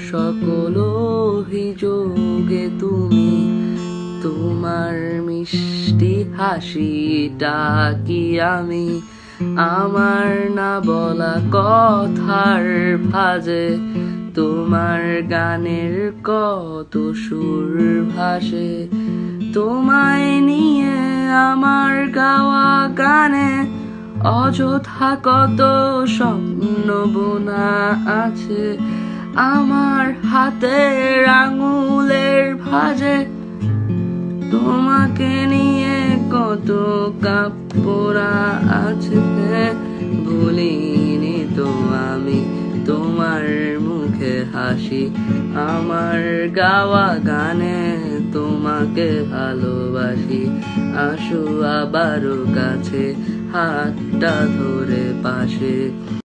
সকল অভিযোগে তুমি, তোমার মিষ্টি হাসিটা কি আমি আমার না বলা কথার ভাজে, তোমার গানের কত সুর ভাসে, তোমায় নিয়ে আমার গাওয়া গানে অযথা কত স্বপ্ন বোনা আছে, আমার হাতের আঙুলের ভাঁজে তোমাকে নিয়ে কত কাপড়া আছে, ভুলিনি তো আমি তোমার মুখে হাসি, আমার গাওয়া গানে তোমাকে ভালোবাসি, আসো আবারও কাছে হাতটা ধরে পাশে।